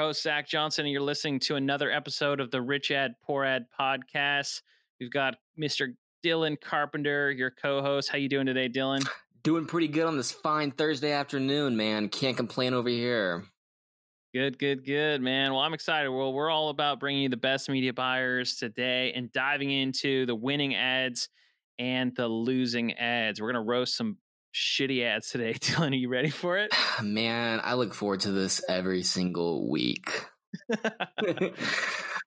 host, Zach Johnson, and you're listening to another episode of the Rich Ad, Poor Ad podcast. We've got Mr. Dylan Carpenter, your co-host. How you doing today, Dylan? Doing pretty good on this fine Thursday afternoon, man. Can't complain over here. Good, man. Well, I'm excited. Well, we're all about bringing you the best media buyers today and diving into the winning ads and the losing ads. We're going to roast some shitty ads today. Dylan, are you ready for it? Man, I look forward to this every single week.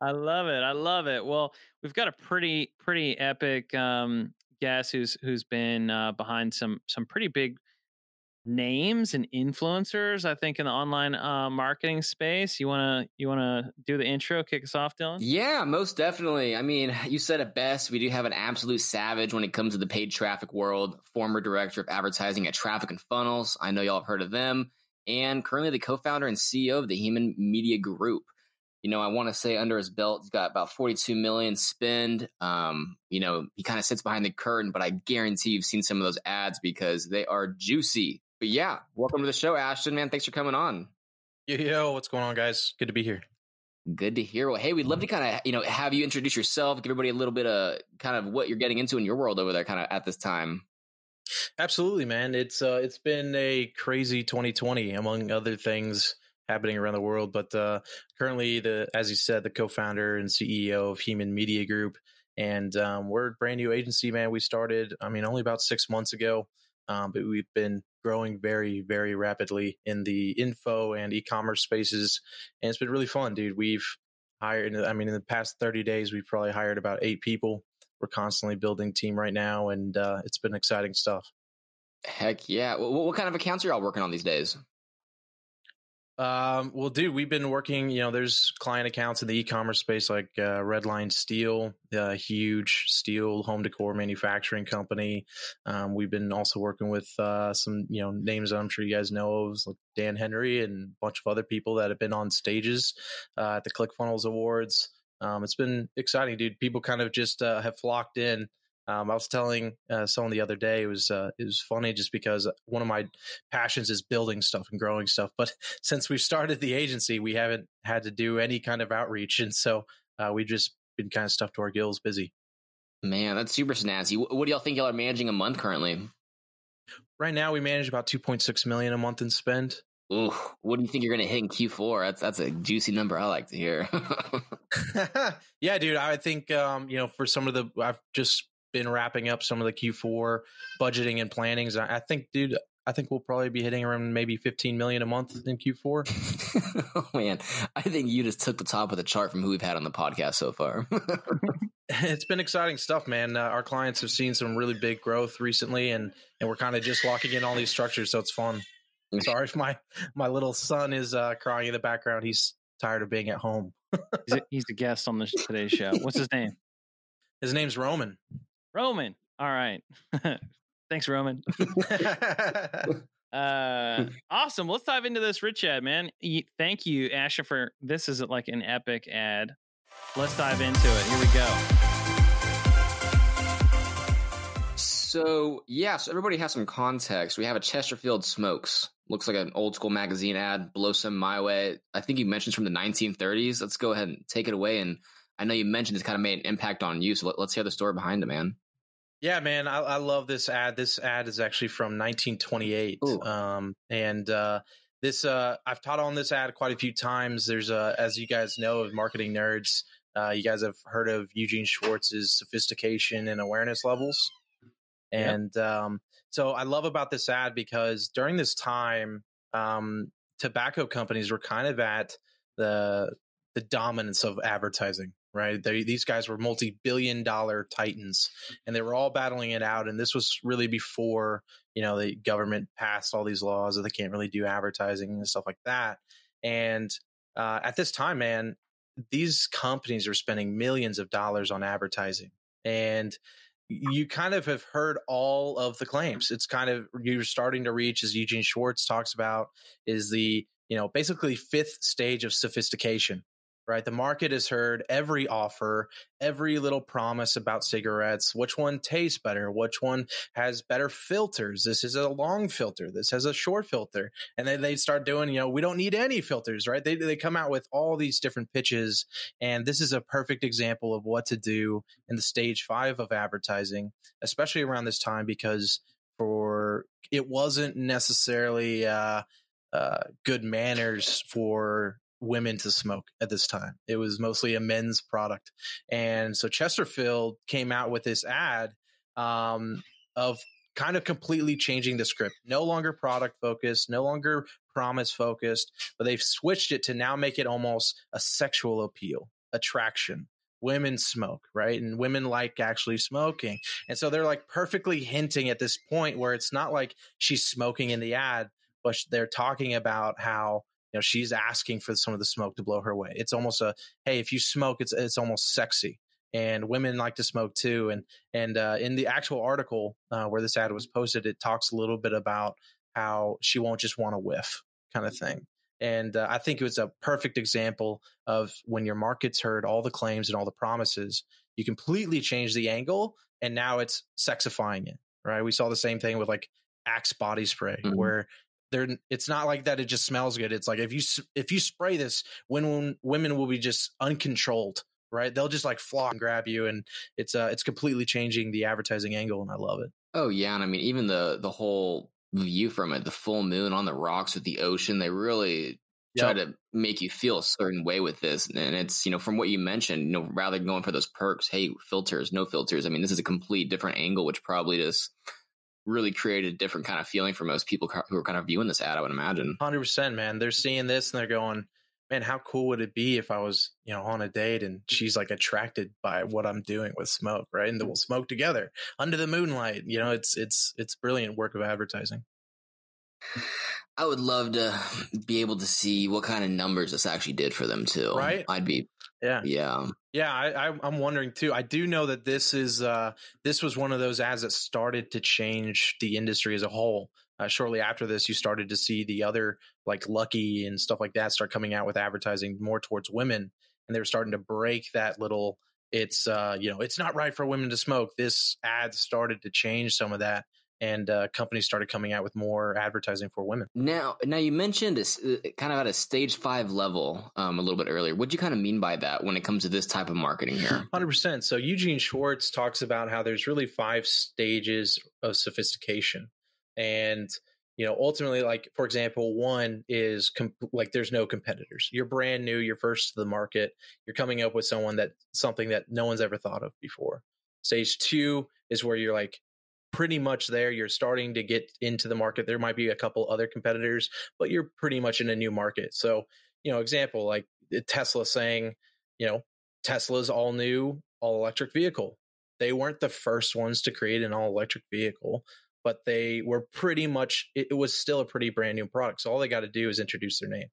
I love it. Well, we've got a pretty epic guest who's been behind some pretty big names and influencers, I think, in the online marketing space. You wanna do the intro, kick us off, Dylan? Yeah, most definitely. I mean, you said it best. We do have an absolute savage when it comes to the paid traffic world. Former director of advertising at Traffic and Funnels. I know y'all have heard of them. And currently the co-founder and CEO of the Hemon Media Group. You know, I want to say under his belt, he's got about 42 million spend. You know, he kind of sits behind the curtain, but I guarantee you've seen some of those ads because they are juicy. But yeah, welcome to the show, Ashton, man. Thanks for coming on. Yo, what's going on, guys? Good to be here. Good to hear. Well, hey, we'd love to kind of, have you introduce yourself, give everybody a little bit of kind of what you're getting into in your world over there kind of at this time. Absolutely, man. It's been a crazy 2020, among other things happening around the world. But currently, as you said, the co-founder and CEO of Hemon Media Group. And we're a brand new agency, man. We started, only about 6 months ago. But we've been growing very, very rapidly in the info and e-commerce spaces. And it's been really fun, dude. We've hired, in the past 30 days, we've probably hired about 8 people. We're constantly building team right now, and it's been exciting stuff. Heck yeah. What kind of accounts are y'all working on these days? Well, dude, we've been working, there's client accounts in the e-commerce space like Redline Steel, a huge steel home decor manufacturing company. We've been also working with some, names that I'm sure you guys know of, like Dan Henry and a bunch of other people that have been on stages at the ClickFunnels Awards. It's been exciting, dude. People kind of just have flocked in. I was telling someone the other day, it was funny just because one of my passions is building stuff and growing stuff. But since we've started the agency, we haven't had to do any kind of outreach. And so we've just been kind of stuffed to our gills busy. Man, that's super snazzy. What do y'all think y'all are managing a month currently? Right now, we manage about 2.6 million a month in spend. Ooh, what do you think you're going to hit in Q4? That's a juicy number I like to hear. Yeah, dude, I think, for some of I've just been wrapping up some of the Q4 budgeting and plannings. I think we'll probably be hitting around maybe 15 million a month in Q4. Oh man, I think you just took the top of the chart from who we've had on the podcast so far. It's been exciting stuff, man. Our clients have seen some really big growth recently, and we're kind of just locking in all these structures, so it's fun. Sorry if my little son is crying in the background. He's tired of being at home. He's a guest on today's show. What's his name? His name's Roman. Roman. All right. Thanks, Roman. Awesome. Let's dive into this rich ad, man. Thank you, Ashton, for this is like an epic ad. Let's dive into it. Here we go. So everybody has some context. We have a Chesterfield Smokes. Looks like an old school magazine ad. Blow some my way. I think you mentioned it's from the 1930s. Let's go ahead and take it away. And I know you mentioned this kind of made an impact on you. So let's hear the story behind it, man. Yeah, man, I love this ad. This ad is actually from 1928. This I've taught on this ad quite a few times. There's as you guys know, as marketing nerds, you guys have heard of Eugene Schwartz's sophistication and awareness levels. And so I love about this ad because during this time, tobacco companies were kind of at the dominance of advertising. Right. These guys were multi-billion-dollar titans, and they were all battling it out. And this was really before, the government passed all these laws that they can't really do advertising and stuff like that. And at this time, man, these companies are spending millions of dollars on advertising. And you kind of have heard all of the claims. It's kind of, you're starting to reach, as Eugene Schwartz talks about, is the, basically fifth stage of sophistication. right? The market has heard every offer, every little promise about cigarettes, which one tastes better, which one has better filters. This is a long filter. This has a short filter. And then they start doing, we don't need any filters, right? They come out with all these different pitches. And this is a perfect example of what to do in the stage 5 of advertising, especially around this time, because it wasn't necessarily good manners for women to smoke at this time. It was mostly a men's product. And so Chesterfield came out with this ad of kind of completely changing the script. No longer product focused, no longer promise focused, but they've switched it to now make it almost a sexual appeal, attraction. Women smoke, right? And women like actually smoking. And so they're like perfectly hinting at this point where it's not like she's smoking in the ad, but they're talking about how she's asking for some of the smoke to blow her away. It's almost hey, if you smoke, it's almost sexy, and women like to smoke too. And in the actual article where this ad was posted, it talks a little bit about how she won't just want to whiff, kind of thing. And I think it was a perfect example of when your market's heard all the claims and all the promises, you completely change the angle, and now it's sexifying it, right? We saw the same thing with like Axe body spray, where it's not like that it just smells good. It's like if you spray this, when women will be just uncontrolled, right? They'll just like flock and grab you, and it's completely changing the advertising angle, and I love it. Oh yeah, and I mean even the whole view from it, the full moon on the rocks with the ocean, they really try to make you feel a certain way with this. And it's, from what you mentioned, rather than going for those perks, hey, filters, no filters. I mean, this is a complete different angle, which probably just really created a different kind of feeling for most people who are kind of viewing this ad, I would imagine. 100%, man. They're seeing this and they're going, man, how cool would it be if I was, on a date and she's like attracted by what I'm doing with smoke, right? And then we'll smoke together under the moonlight. It's brilliant work of advertising. I would love to be able to see what kind of numbers this actually did for them too. Right? I'm wondering too. I do know that this was one of those ads that started to change the industry as a whole. Shortly after this, you started to see the other like Lucky and stuff like that start coming out with advertising more towards women, and they were starting to break that little. It's not right for women to smoke. This ad started to change some of that, and companies started coming out with more advertising for women. Now you mentioned this kind of at a stage 5 level a little bit earlier. What do you kind of mean by that when it comes to this type of marketing here? 100%. So Eugene Schwartz talks about how there's really 5 stages of sophistication. And, ultimately, like, for example, one is there's no competitors. You're brand new. You're first to the market. You're coming up with something that no one's ever thought of before. Stage 2 is where you're like, pretty much there. You're starting to get into the market. There might be a couple other competitors, but you're pretty much in a new market. So, example, like Tesla saying, Tesla's all new, all electric vehicle. They weren't the first ones to create an all electric vehicle, but they were pretty much, it was still a pretty brand new product. So all they got to do is introduce their name.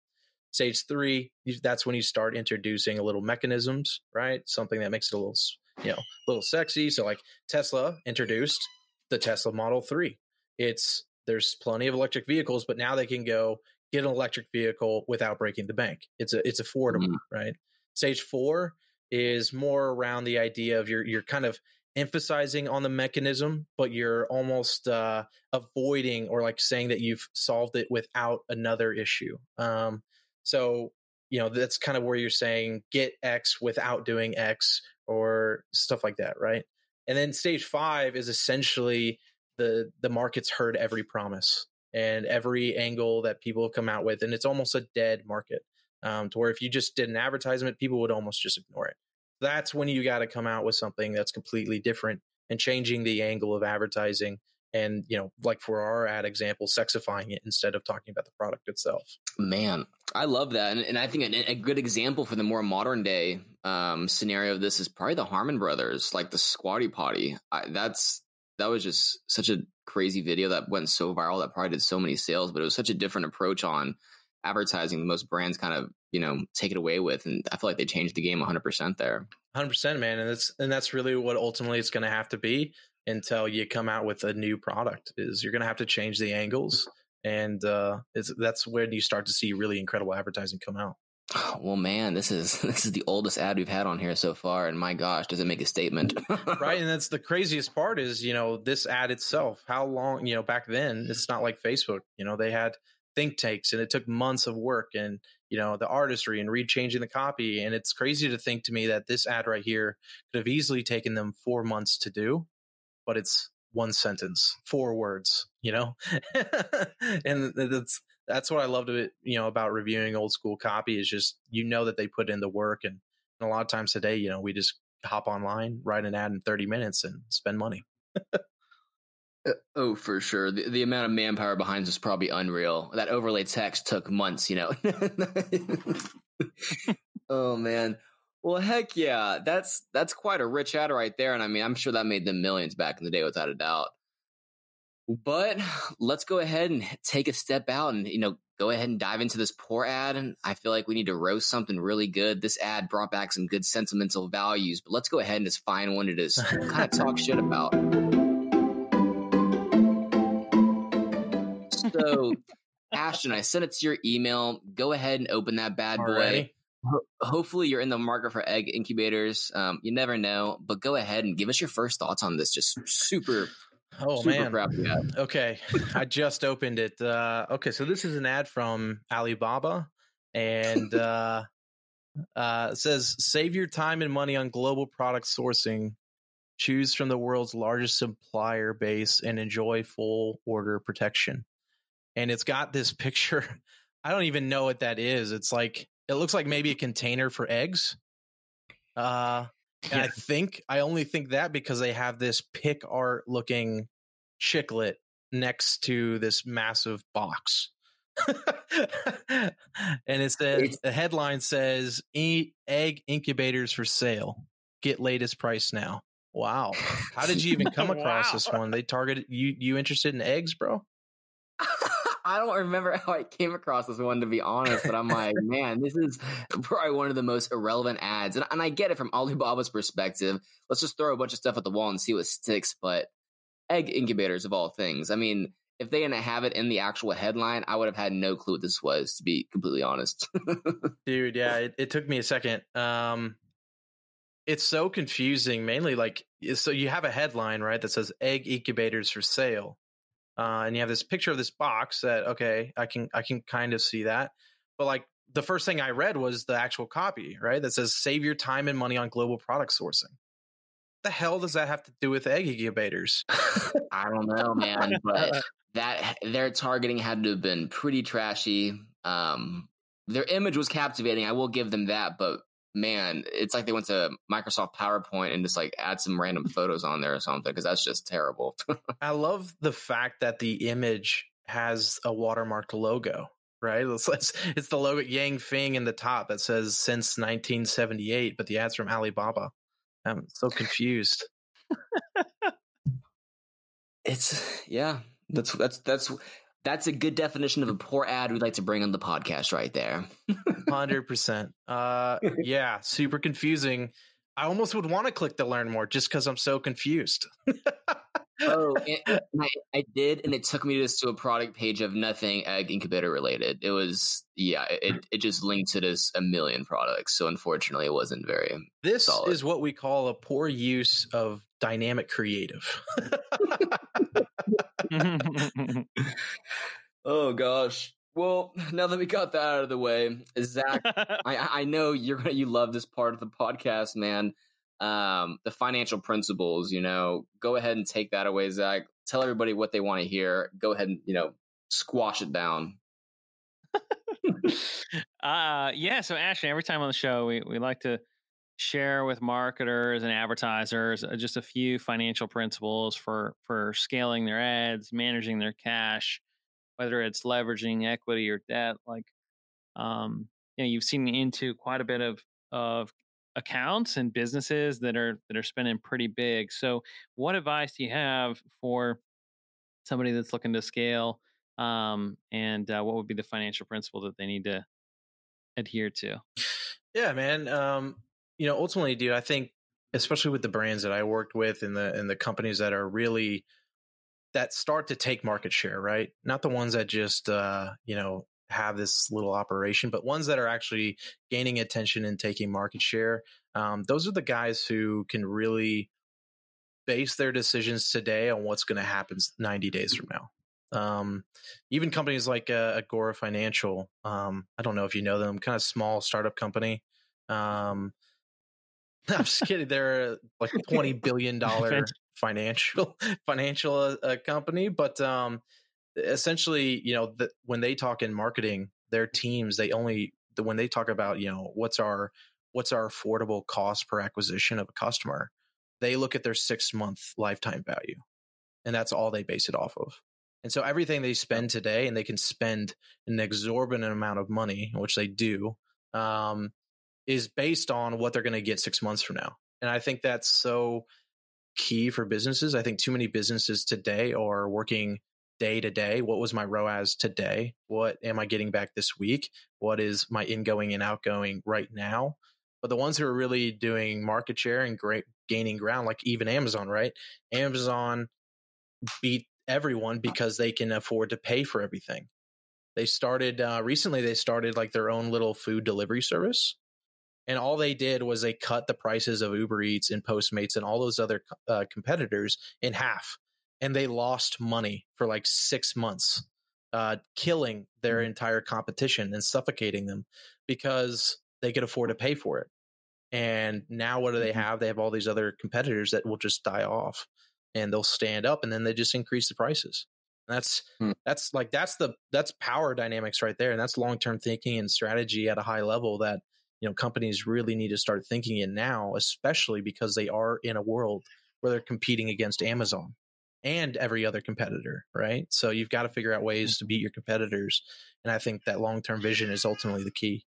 Stage 3, that's when you start introducing a little mechanisms, right? Something that makes it a little sexy. So like Tesla introduced the Tesla Model 3. There's plenty of electric vehicles, but now they can go get an electric vehicle without breaking the bank. It's affordable, right? Stage 4 is more around the idea of you're kind of emphasizing on the mechanism, but you're almost avoiding or like saying that you've solved it without another issue. So that's kind of where you're saying get X without doing X or stuff like that, right? And then stage 5 is essentially the market's heard every promise and every angle that people have come out with, and it's almost a dead market to where if you just did an advertisement, people would almost just ignore it. That's when you got to come out with something that's completely different and changing the angle of advertising. And, like for our ad example, sexifying it instead of talking about the product itself. Man, I love that. And I think a good example for the more modern day scenario of this is probably the Harmon Brothers, like the Squatty Potty. That was just such a crazy video that went so viral that probably did so many sales, but it was such a different approach on advertising most brands kind of, take it away with. And I feel like they changed the game 100% there. 100%, man. And that's really what ultimately it's going to have to be until you come out with a new product is you're going to have to change the angles. And that's where you start to see really incredible advertising come out. Well, man, this is the oldest ad we've had on here so far, and my gosh, does it make a statement? Right, and that's the craziest part is, this ad itself, how long, back then, it's not like Facebook, they had think tanks and it took months of work and, the artistry and rechanging the copy. And it's crazy to think to me that this ad right here could have easily taken them 4 months to do, but it's one sentence, 4 words, and that's what I loved of it, about reviewing old school copy is just, that they put in the work. And a lot of times today, we just hop online, write an ad in 30 minutes and spend money. Oh, for sure. The amount of manpower behind this is probably unreal. That overlay text took months, Oh, man. Well, heck yeah. That's quite a rich ad right there. And I mean, I'm sure that made them millions back in the day without a doubt. But let's go ahead and take a step out and, go ahead and dive into this poor ad. And I feel like we need to roast something really good. This ad brought back some good sentimental values, but let's go ahead and just find one to just kind of talk shit about. So, Ashton, I sent it to your email. Go ahead and open that bad boy. Hopefully you're in the market for egg incubators. You never know, but go ahead and give us your first thoughts on this. Just super man. Crappy ad. Okay. I just opened it. Okay. So this is an ad from Alibaba and it says, save your time and money on global product sourcing. Choose from the world's largest supplier base and enjoy full order protection. And it's got this picture. I don't even know what that is. It's like, it looks like maybe a container for eggs. And I only think that because they have this pick art looking chiclet next to this massive box. And it says, the headline says, egg incubators for sale. Get latest price now. Wow. How did you even come across this one? They targeted you interested in eggs, bro? I don't remember how I came across this one, to be honest, but I'm like, man, this is probably one of the most irrelevant ads. And I get it from Alibaba's perspective. Let's just throw a bunch of stuff at the wall and see what sticks. But egg incubators of all things. I mean, if they didn't have it in the actual headline, I would have had no clue what this was, to be completely honest. Dude, yeah, it took me a second. It's so confusing, mainly so you have a headline, right, that says egg incubators for sale. And you have this picture of this box that, okay, I can kind of see that. But the first thing I read was the actual copy, right? That says, save your time and money on global product sourcing. What the hell does that have to do with egg incubators? I don't know, man, but their targeting had to have been pretty trashy. Their image was captivating. I will give them that, but man, it's like they went to Microsoft PowerPoint and just add some random photos on there or something, because that's just terrible. I love the fact that the image has a watermarked logo, right? It's the logo Yang Fing in the top that says since 1978, but the ad's from Alibaba. I'm so confused. That's a good definition of a poor ad we'd like to bring on the podcast right there. 100%. Yeah, super confusing. I almost would want to click to learn more just because I'm so confused. I did, and it took me just to a product page of nothing egg incubator related. It was, it just linked to this a million products. So unfortunately, it wasn't very solid. Is what we call a poor use of dynamic creative. Oh gosh. Well, now that we got that out of the way, Zach, I know you love this part of the podcast, man. The financial principles, go ahead and take that away, Zach. Tell everybody what they want to hear. Go ahead and, squash it down. So Ashton, every time on the show, we like to share with marketers and advertisers just a few financial principles for scaling their ads, managing their cash, whether it's leveraging equity or debt. You've seen into quite a bit of accounts and businesses that are spending pretty big. So what advice do you have for somebody that's looking to scale? And what would be the financial principle that they need to adhere to? Yeah, man. Ultimately, dude, I think, especially with the brands that I worked with and the companies that are really that start to take market share, right? Not the ones that just have this little operation, but ones that are actually gaining attention and taking market share. Those are the guys who can really base their decisions today on what's going to happen 90 days from now. Even companies like Agora Financial, I don't know if you know them, kind of small startup company. I'm just kidding. They're like $20 billion financial company, but essentially, when they talk in marketing, their teams, when they talk about, what's our affordable cost per acquisition of a customer, they look at their 6-month lifetime value, and that's all they base it off of. And so everything they spend today, and they can spend an exorbitant amount of money, which they do, is based on what they're going to get 6 months from now. And I think that's so key for businesses. I think too many businesses today are working day to day. What was my ROAS today? What am I getting back this week? What is my ingoing and outgoing right now? But the ones who are really doing market share and gaining ground, like even Amazon, right? Amazon beat everyone because they can afford to pay for everything. They started recently, they started like their own little food delivery service. And all they did was they cut the prices of Uber Eats and Postmates and all those other competitors in half. And they lost money for like 6 months, killing their entire competition and suffocating them because they could afford to pay for it. And now what do they have? They have all these other competitors that will just die off, and they'll stand up, and then they just increase the prices. And that's power dynamics right there. And that's long-term thinking and strategy at a high level that, companies really need to start thinking in now, especially because they are in a world where they're competing against Amazon and every other competitor, right? So you've got to figure out ways to beat your competitors. And I think that long-term vision is ultimately the key.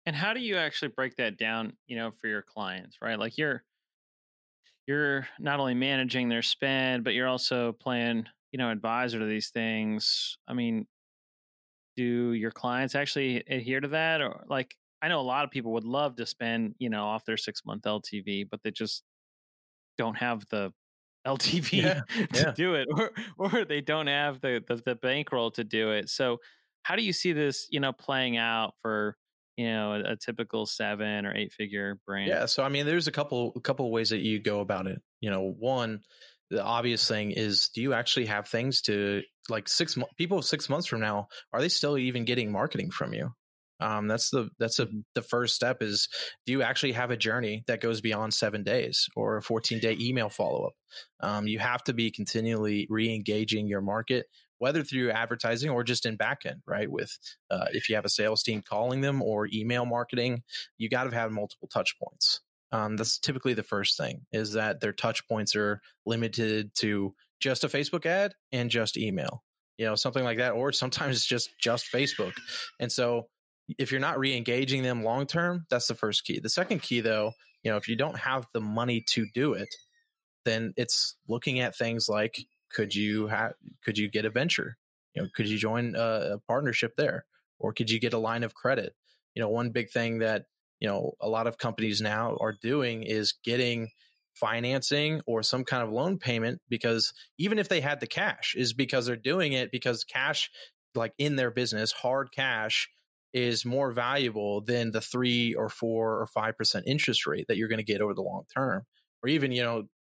And how do you actually break that down, for your clients, right? Like you're not only managing their spend, but you're also playing, advisor to these things. I mean, do your clients actually adhere to that? Or like, I know a lot of people would love to spend, off their 6-month LTV, but they just don't have the LTV Yeah. to Yeah. do it, or they don't have the bankroll to do it. So how do you see this, playing out for, a typical 7 or 8-figure brand? Yeah. So, I mean, there's a couple of ways that you go about it. One, the obvious thing is, do you actually have things to like 6 months? People 6 months from now, are they still even getting marketing from you? The first step is, do you actually have a journey that goes beyond 7 days or a 14-day email follow up? You have to be continually re-engaging your market, whether through advertising or just in backend, right? With if you have a sales team calling them or email marketing, you got to have multiple touch points. That's typically the first thing, is that their touch points are limited to just a Facebook ad and just email, something like that, or sometimes just Facebook. And so if you're not re-engaging them long term, that's the first key. The second key, though, if you don't have the money to do it, then it's looking at things like, could you get a venture? Could you join a partnership there, or could you get a line of credit? One big thing that a lot of companies now are doing is getting financing or some kind of loan payment, because even if they had the cash, is because they're doing it because cash, like in their business, hard cash is more valuable than the 3 or 4 or 5% interest rate that you're going to get over the long term. Or even,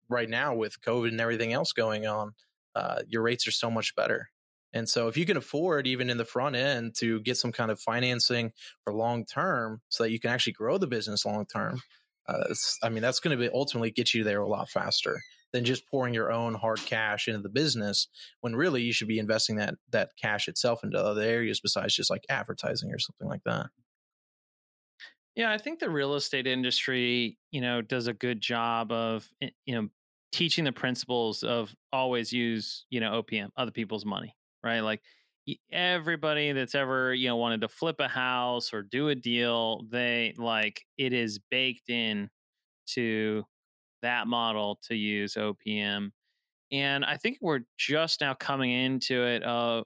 right now with COVID and everything else going on, your rates are so much better. And so if you can afford, even in the front end, to get some kind of financing for long term so that you can actually grow the business long term, that's going to ultimately get you there a lot faster than just pouring your own hard cash into the business, when really you should be investing that cash itself into other areas besides just like advertising or something like that. Yeah, I think the real estate industry, does a good job of, teaching the principles of always use, OPM, other people's money, right? Like everybody that's ever, wanted to flip a house or do a deal, they like it is baked in to that model to use OPM. And I think we're just now coming into it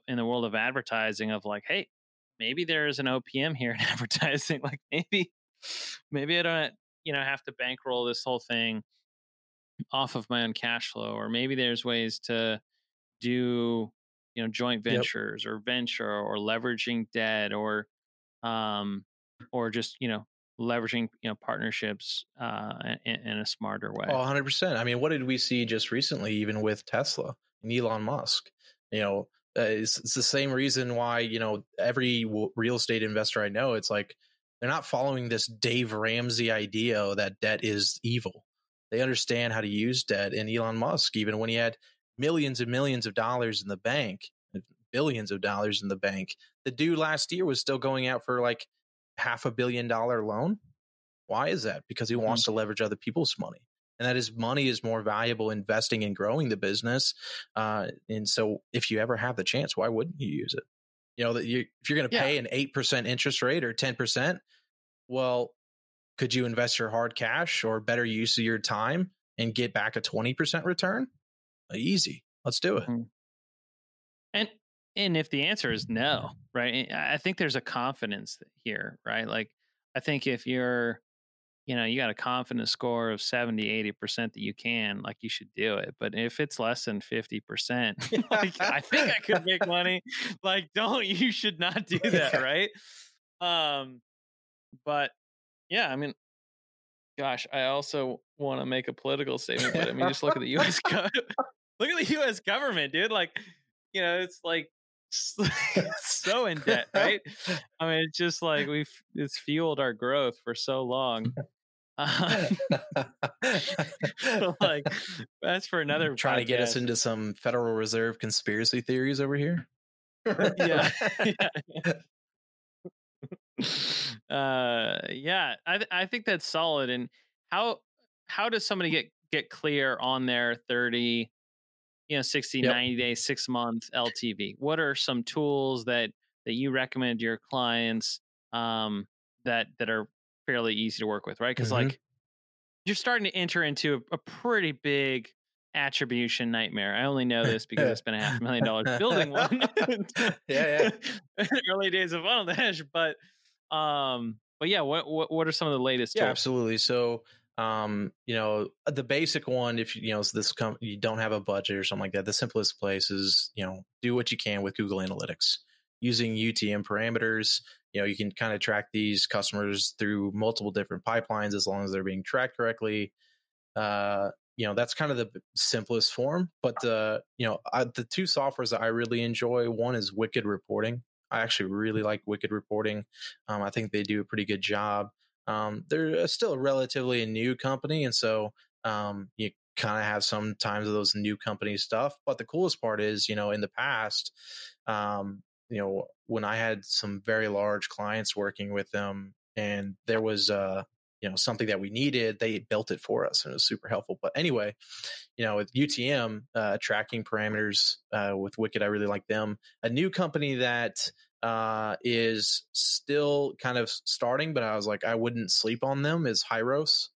in the world of advertising of like, hey, maybe there's an OPM here in advertising. Like maybe I don't, have to bankroll this whole thing off of my own cash flow, or maybe there's ways to do joint Yep. ventures or venture or leveraging debt um, or just leveraging partnerships in a smarter Oh, way. 100%. I mean, what did we see just recently, even with Tesla and Elon Musk? It's the same reason why, every real estate investor I know, it's like they're not following this Dave Ramsey idea that debt is evil. They understand how to use debt. And Elon Musk, even when he had millions and millions of dollars in the bank, billions of dollars in the bank, the dude last year was still going out for like $500 million loan. Why is that? Because he Mhm. wants to leverage other people's money, and that his money is more valuable investing and growing the business. And so, if you ever have the chance, why wouldn't you use it? If you're going to Yeah. pay an 8% interest rate or 10%, well, could you invest your hard cash or better use of your time and get back a 20% return? Easy. Let's do it. Mhm. And and if the answer is no, right? I think there's a confidence here, right? Like I think if you got a confidence score of 70-80% that you can, like you should do it. But if it's less than 50%, like I think I could make money, like you should not do that, Yeah. right? Um but yeah, I mean, gosh, I also want to make a political statement, but I mean, just look at the US look at the US government, dude. Like, it's like so in debt, right? I mean, it's just like it's fueled our growth for so long. Um, like that's for another Trying to get us podcast. into some Federal Reserve conspiracy theories over here. Yeah. Yeah. Yeah, I think that's solid. And how how does somebody get clear on their 30, 60, Yep. 90 days, 6 month LTV? What are some tools that you recommend to your clients that are fairly easy to work with, right? Because Mhm. like you're starting to enter into a pretty big attribution nightmare. I only know this because I spent $500,000 building one Yeah, in the early days of Funnel Dash. But yeah, what are some of the latest yeah, tools? absolutely. So, the basic one, if you don't have a budget or something like that, the simplest place is, do what you can with Google Analytics using UTM parameters. You can kind of track these customers through multiple different pipelines as long as they're being tracked correctly. That's kind of the simplest form. But the two softwares that I really enjoy, one is Wicked Reporting. I actually really like Wicked Reporting. I think they do a pretty good job. They're still a relatively new company, and so you kind of have sometimes of those new company stuff. But the coolest part is, in the past, when I had some very large clients working with them, and there was something that we needed, they built it for us, and it was super helpful. But anyway, with UTM tracking parameters with Wicked, I really like them. A new company that is still kind of starting, but I was like, I wouldn't sleep on them, is Hyros,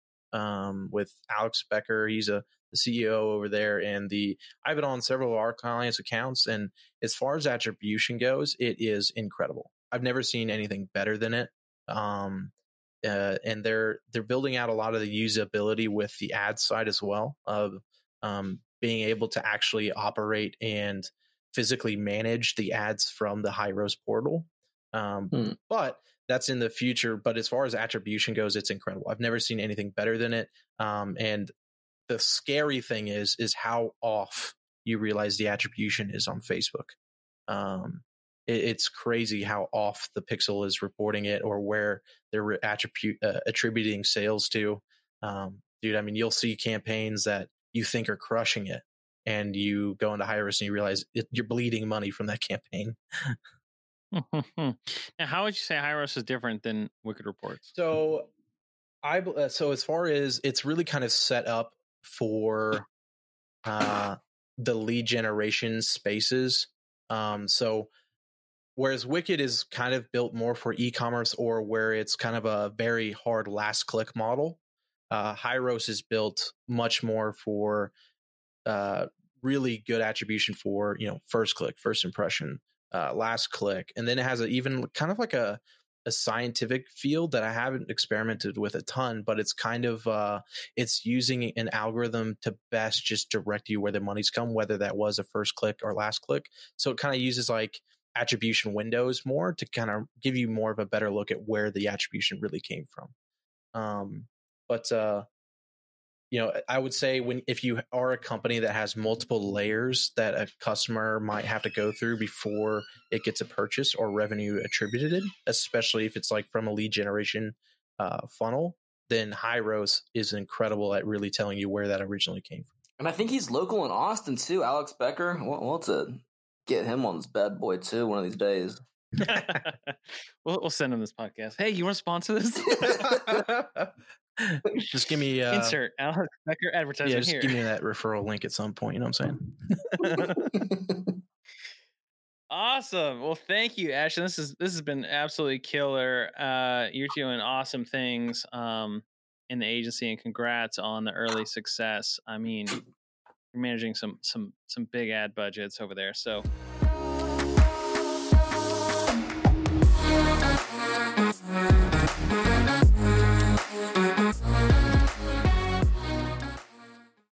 with Alex Becker. He's the CEO over there, and I have it on several of our clients' accounts. And as far as attribution goes, it is incredible. I've never seen anything better than it. And they're building out a lot of the usability with the ad side as well, of being able to actually operate and physically manage the ads from the Hyros portal. But that's in the future. But as far as attribution goes, it's incredible. I've never seen anything better than it. And the scary thing is how off you realize the attribution is on Facebook. It's crazy how off the pixel is reporting it, or where they're attributing sales to. Dude, I mean, you'll see campaigns that you think are crushing it, and you go into high risk and you realize you're bleeding money from that campaign. Now, how would you say Hyros is different than Wicked Reports? So so as far as it's really kind of set up for the lead generation spaces. So whereas Wicked is kind of built more for e-commerce, or where it's kind of a very hard last click model, Hyros is built much more for really good attribution for first click, first impression, last click, and then it has even kind of like a a scientific field that I haven't experimented with a ton, but it's kind of it's using an algorithm to best just direct you where the money's come, whether that was a first click or last click. So it kind of uses like attribution windows more to kind of give you more of a better look at where the attribution really came from. But I would say if you are a company that has multiple layers that a customer might have to go through before it gets a purchase or revenue attributed, especially if it's like from a lead generation funnel, then Hyros is incredible at really telling you where that originally came from. And I think he's local in Austin too, Alex Becker. We'll to get him on this bad boy too one of these days. We'll send him this podcast. Hey, you want to sponsor this? Just give me insert Alex Becker advertising. Yeah, just here. give me that referral link at some point. You know what I'm saying? Awesome. Well, thank you, Ashton. This has been absolutely killer. You're doing awesome things in the agency, and congrats on the early success. I mean, you're managing some big ad budgets over there. So